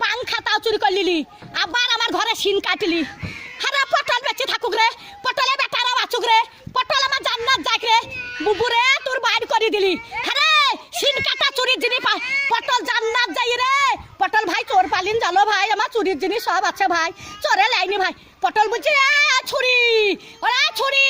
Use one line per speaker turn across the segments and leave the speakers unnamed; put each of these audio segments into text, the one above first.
পান খাতা চুরি করলিলি আবার আমার ঘরে সিন কাটলি হারা পটল বেঁচে থাকুক রে পটলে বেটারা বাঁচুক রে পটল আমার জান্নাত যাক রে বুবুরে তোর বাইর করে দিলি হারে সিন কাটা চুরির জিনিস পটল জান্নাত যাই রে পটল ভাই চোর পালিন জানো ভাই আমার চুরির জিনিস সব আছে ভাই চোরে লাইনি ভাই পটল বুঝছি ছুরি ওরা ছুরি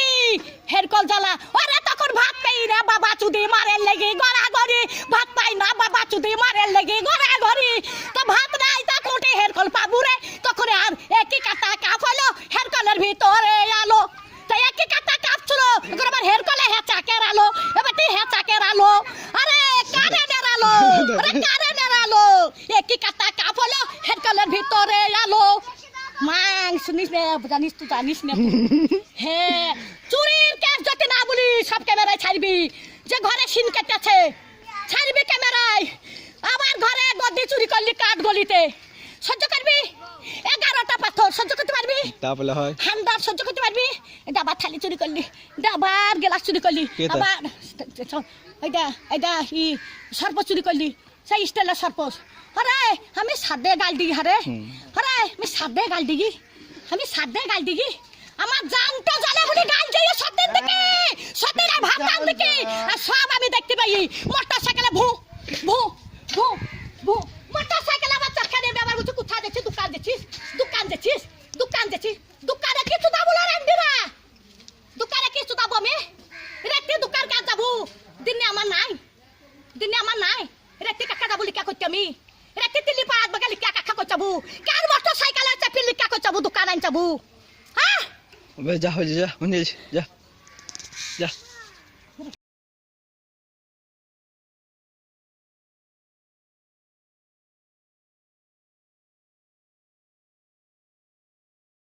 হেরকল জ্বালা ওরা তখন ভাত পাই না বাবা চুদি মারের লেগে গড়া গড়ি ভাত পাই না বাবা চুদি মারের লেগে গড়া গড়ি তো ভাত নাই তা কোটে হেরকল পাবু রে তখন আর একই কাটা কাপ হলো হেরকলের ভিতরে আলো তো একই কাটা কাপ ছিল এখন আবার হেরকলে হেঁচাকের আলো এবার তুই হেঁচাকের আলো আরে কারেন্টের আলো আরে কারেন্টের আলো একই কাটা কাপ হলো হেরকলের ভিতরে আলো মাং শুনিস না জানিস তুই জানিস না হ্যাঁ চুরির কেস যদি না বলি সব ক্যামেরায় ছাড়বি যে ঘরে সিন কেটেছে ছাড়বি ক্যামেরায় আমার ঘরে গদি চুরি করলি কাঠ গলিতে সহ্য করবি 11টা পাথর সহ্য করতে পারবি
তাহলে হয়
হামদার সহ্য করতে পারবি ডাবার থালি চুরি করলি ডাবার গ্লাস চুরি করলি আবার এইটা ই সর্প চুরি করলি সেই স্টাইলের সর্প আরে আমি সাদে গাল দিই হারে আরে আমি সাদে গাল দিই আমি সাদে গাল দিই আমার জানটা জানে বলে গাল দিই সত্যের দিকে সত্যের ভাবতাম দিকে আর সব আমি দেখতে পাই মোটরসাইকেলে ভু ভু ভু ভু মোটরসাইকেলে আমার চাকানে ব্যবহার করছে কোথা দেখছি দোকান দেখছিস দোকানে কিছু দাবো না রান্দিরা দোকানে কিছু দাবো আমি রাতে দোকান কাজ যাবো দিনে আমার নাই রাতে কাকা যাবো লিখা করতে আমি রাতে তিলি পাড়াত বাগা লিখা কাকা করতে যাবো কার মোটরসাইকেলে চাপি লিখা করতে যাবো দোকান আন যাবো হ্যাঁ
যা হয়ে যা যা